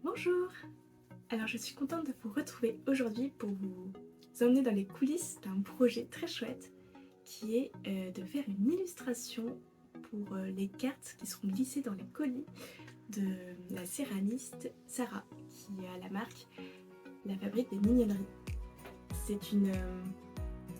Bonjour! Alors je suis contente de vous retrouver aujourd'hui pour vous emmener dans les coulisses d'un projet très chouette qui est de faire une illustration pour les cartes qui seront glissées dans les colis de la céramiste Sarah qui a la marque La Fabrique des Mignonneries. C'est une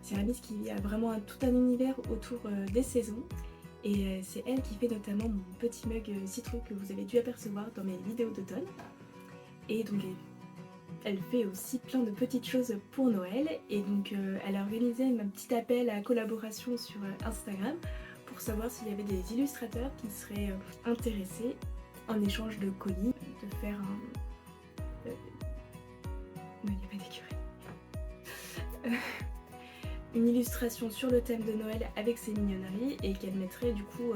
céramiste qui a vraiment tout un univers autour des saisons et c'est elle qui fait notamment mon petit mug citrouille que vous avez dû apercevoir dans mes vidéos d'automne. Et donc elle fait aussi plein de petites choses pour Noël et donc elle a organisé un petit appel à collaboration sur Instagram pour savoir s'il y avait des illustrateurs qui seraient intéressés en échange de colis de faire un... non, il n'y a pas d'écureuil. Une illustration sur le thème de Noël avec ses mignonneries et qu'elle mettrait du coup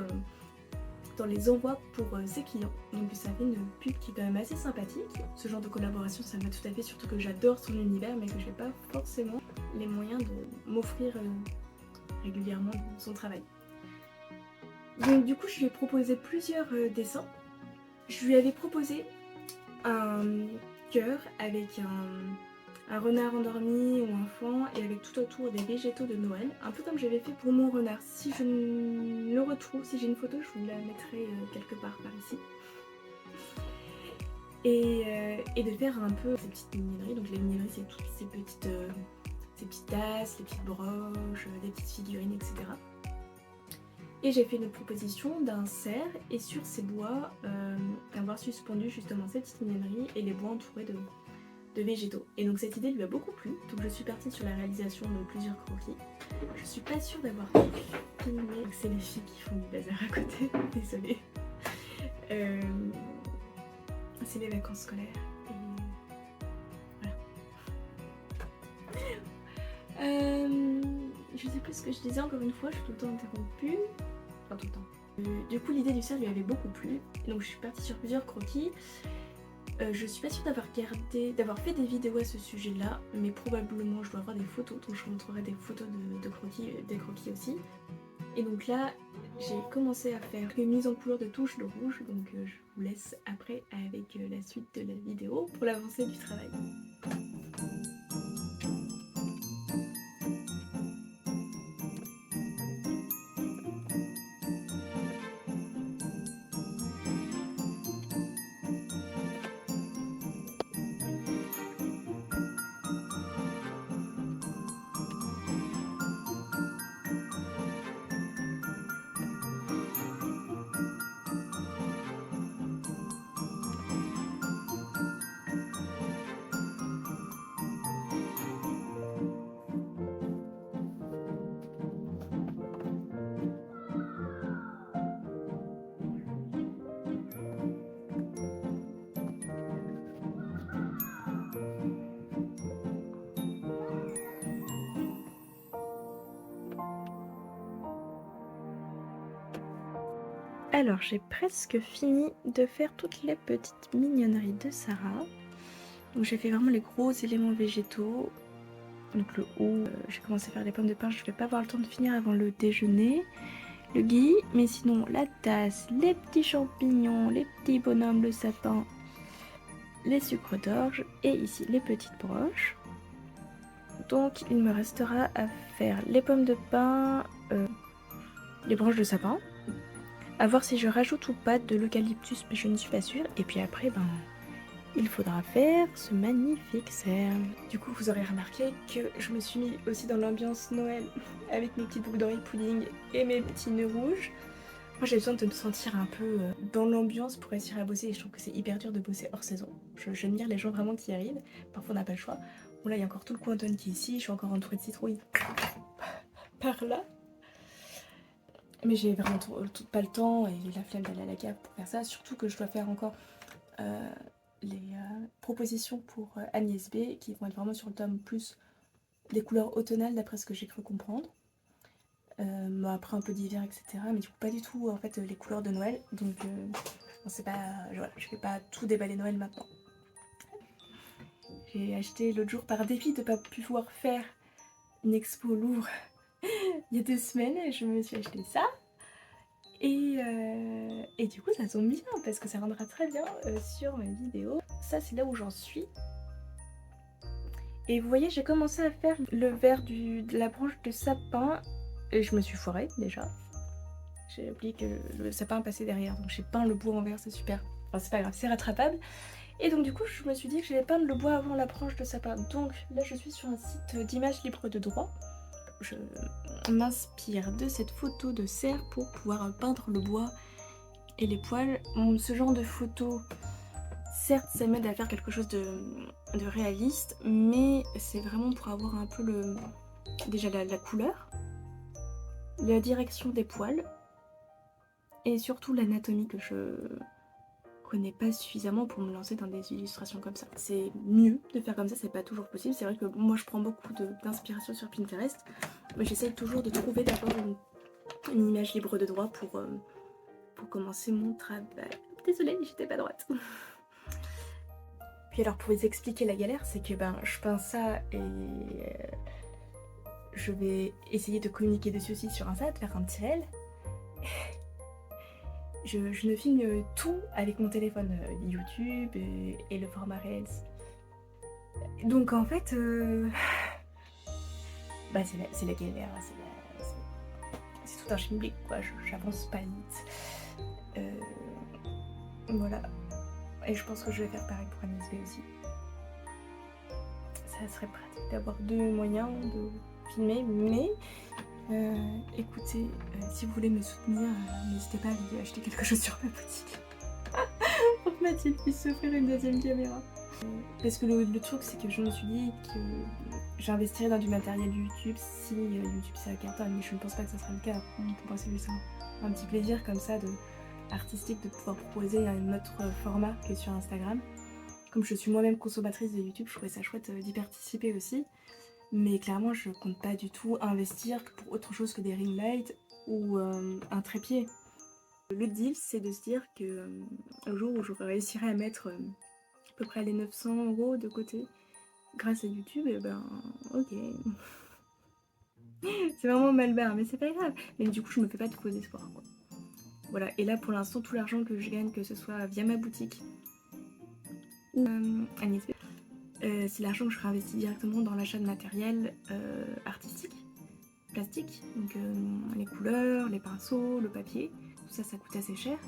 dans les envois pour ses clients. Donc ça fait une pub qui est quand même assez sympathique. Ce genre de collaboration ça me va tout à fait, surtout que j'adore son univers mais que je n'ai pas forcément les moyens de m'offrir régulièrement son travail. Donc du coup je lui ai proposé plusieurs dessins. Je lui avais proposé un cœur avec un renard endormi ou un faon et avec tout autour des végétaux de Noël, un peu comme j'avais fait pour mon renard. Si je le retrouve, si j'ai une photo, je vous la mettrai quelque part par ici. Et de faire un peu ces petites mignonneries. Donc les mignonneries c'est toutes ces petites tasses, les petites broches, des petites figurines, etc. Et j'ai fait une proposition d'un cerf et sur ces bois avoir suspendu justement ces petites mignonneries et les bois entourés de végétaux. Et donc cette idée lui a beaucoup plu, donc je suis partie sur la réalisation de plusieurs croquis. Je suis pas sûre d'avoir tout filmé, c'est les filles qui font du bazar à côté, désolée. C'est les vacances scolaires et voilà. Je sais plus ce que je disais encore une fois, je suis tout le temps interrompue. Enfin tout le temps. Du coup l'idée du cerf lui avait beaucoup plu, donc je suis partie sur plusieurs croquis. Je suis pas sûre d'avoir fait des vidéos à ce sujet là, mais probablement je dois avoir des photos, donc je vous montrerai des photos de croquis, des croquis aussi. Et donc là j'ai commencé à faire une mise en couleur de touches de rouge, donc je vous laisse après avec la suite de la vidéo pour l'avancée du travail. Alors j'ai presque fini de faire toutes les petites mignonneries de Sarah. Donc j'ai fait vraiment les gros éléments végétaux. Donc le haut, j'ai commencé à faire les pommes de pin, je vais pas avoir le temps de finir avant le déjeuner. Le gui, mais sinon la tasse, les petits champignons, les petits bonhommes, le sapin, les sucres d'orge et ici les petites broches. Donc il me restera à faire les pommes de pin, les branches de sapin, à voir si je rajoute ou pas de l'eucalyptus mais je ne suis pas sûre. Et puis après il faudra faire ce magnifique cerf. Du coup vous aurez remarqué que je me suis mis aussi dans l'ambiance Noël avec mes petites boucles d'oreilles pudding et mes petits nœuds rouges. Moi j'ai besoin de me sentir un peu dans l'ambiance pour réussir à bosser et je trouve que c'est hyper dur de bosser hors saison. J'admire les gens vraiment qui y arrivent, parfois on n'a pas le choix. Bon là il y a encore tout le coin d'automne qui est ici, je suis encore entourée de citrouilles par là. Mais j'ai vraiment pas le temps et la flemme d'aller à la cave pour faire ça, surtout que je dois faire encore les propositions pour Agnès B qui vont être vraiment sur le tome plus des couleurs automnales d'après ce que j'ai cru comprendre. Après un peu d'hiver etc, mais du coup pas du tout en fait les couleurs de Noël, donc bon, c'est pas, voilà, je vais pas tout déballer Noël maintenant. J'ai acheté l'autre jour par dépit de pas pouvoir faire une expo au Louvre il y a 2 semaines, je me suis acheté ça Et du coup ça tombe bien parce que ça rendra très bien sur ma vidéo. Ça c'est là où j'en suis. Et vous voyez, j'ai commencé à faire le verre de la branche de sapin et je me suis foirée déjà. J'ai oublié que le sapin passait derrière, donc j'ai peint le bois en vert, c'est super. Enfin c'est pas grave, c'est rattrapable. Et donc du coup je me suis dit que j'allais peindre le bois avant la branche de sapin. Donc là je suis sur un site d'images libres de droit. Je m'inspire de cette photo de cerf pour pouvoir peindre le bois et les poils. Ce genre de photo, certes ça m'aide à faire quelque chose de réaliste, mais c'est vraiment pour avoir un peu déjà la couleur, la direction des poils et surtout l'anatomie que je connais pas suffisamment pour me lancer dans des illustrations comme ça. C'est mieux de faire comme ça, c'est pas toujours possible. C'est vrai que moi je prends beaucoup d'inspiration sur Pinterest, mais j'essaye toujours de trouver d'abord une image libre de droit pour commencer mon travail. Désolée, j'étais pas droite. Puis alors pour vous expliquer la galère, c'est que je peins ça et je vais essayer de communiquer dessus aussi sur Insta, de faire un petit réel. Je ne filme tout avec mon téléphone YouTube et le format Reels. Donc en fait, c'est la galère, c'est tout un schmilblick quoi, j'avance pas vite. Voilà. Et je pense que je vais faire pareil pour NSB aussi. Ça serait pratique d'avoir deux moyens de filmer, mais écoutez, si vous voulez me soutenir, n'hésitez pas à aller acheter quelque chose sur ma boutique pour que Mathilde puisse s'offrir une deuxième caméra. Parce que le truc c'est que je me suis dit que j'investirais dans du matériel YouTube si YouTube ça cartonne, mais je ne pense pas que ça sera le cas. Pour moi c'est juste un petit plaisir comme ça artistique de pouvoir proposer un autre format que sur Instagram. Comme je suis moi-même consommatrice de YouTube, je trouvais ça chouette d'y participer aussi. Mais clairement, je compte pas du tout investir pour autre chose que des ring lights ou un trépied. Le deal, c'est de se dire que le jour où je réussirai à mettre à peu près les 900 € de côté grâce à YouTube, et ok. C'est vraiment mal barre, mais c'est pas grave. Mais du coup, je me fais pas de faux espoirs, quoi. Voilà, et là pour l'instant, tout l'argent que je gagne, que ce soit via ma boutique ou Agnès, c'est l'argent que je réinvestis directement dans l'achat de matériel artistique, plastique, donc les couleurs, les pinceaux, le papier, tout ça, ça coûte assez cher.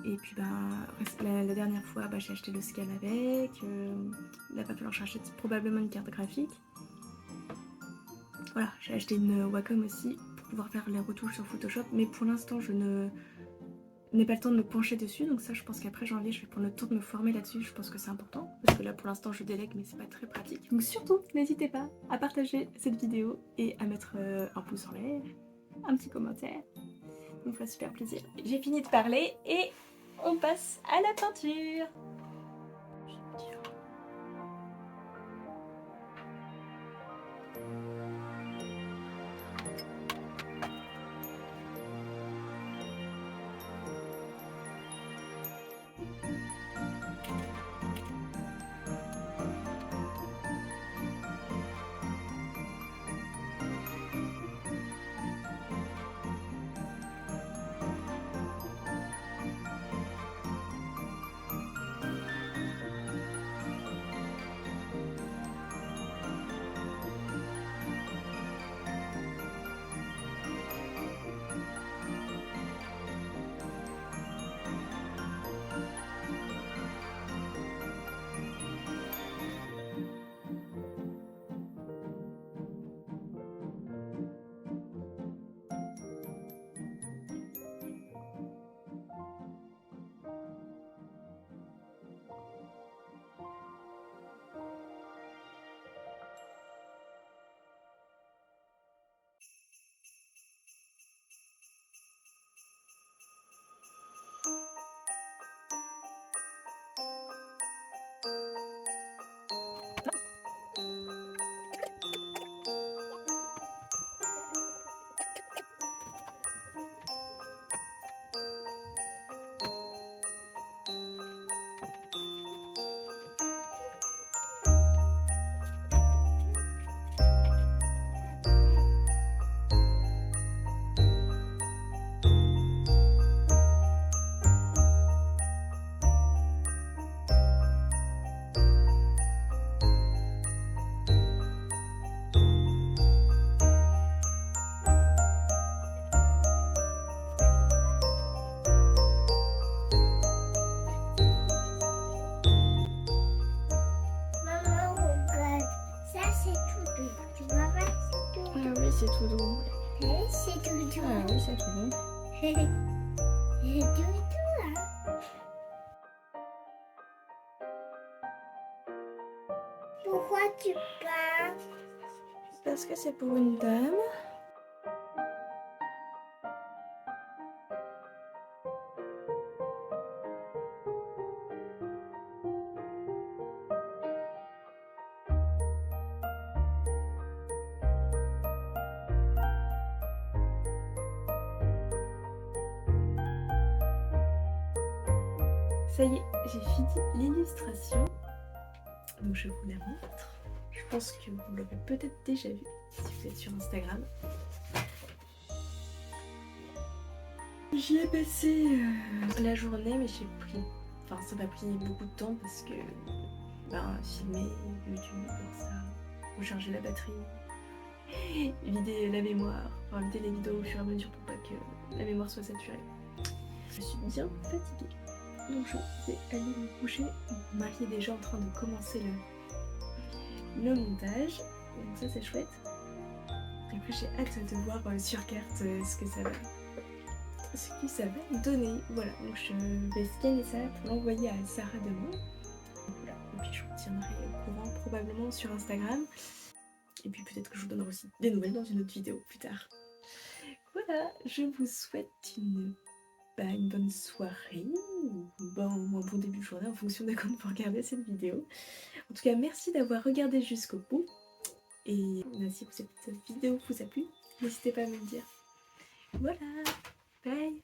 Et puis la dernière fois, j'ai acheté le scan avec, il va falloir chercher probablement une carte graphique. Voilà, j'ai acheté une Wacom aussi pour pouvoir faire les retouches sur Photoshop, mais pour l'instant je n'ai pas le temps de me pencher dessus, donc ça je pense qu'après janvier je vais prendre le temps de me former là-dessus, je pense que c'est important, parce que là pour l'instant je délègue mais c'est pas très pratique. Donc surtout n'hésitez pas à partager cette vidéo et à mettre un pouce en l'air, un petit commentaire, ça me ferait super plaisir. J'ai fini de parler et on passe à la peinture. Pourquoi tu pars? Parce que c'est pour une dame. Ça y est, j'ai fini l'illustration. Donc je vous la montre. Je pense que vous l'aurez peut-être déjà vu si vous êtes sur Instagram. J'y ai passé la journée, mais enfin ça m'a pris beaucoup de temps parce que filmer YouTube, ça, recharger la batterie, vider la mémoire, enfin vider les vidéos au fur et à mesure pour pas que la mémoire soit saturée. Je suis bien fatiguée, donc je vais aller me coucher. Mon mari est déjà en train de commencer le montage, donc ça c'est chouette. Après j'ai hâte de voir sur carte ce que ça va me donner. Voilà, donc je vais scanner ça pour l'envoyer à Sarah demain. Voilà. Et puis je vous tiendrai au courant probablement sur Instagram. Et puis peut-être que je vous donnerai aussi des nouvelles dans une autre vidéo plus tard. Voilà, je vous souhaite une bonne soirée ou un bon début de journée en fonction de quand vous regardez cette vidéo. En tout cas, merci d'avoir regardé jusqu'au bout. Et si cette vidéo vous a plu, n'hésitez pas à me le dire. Voilà, bye!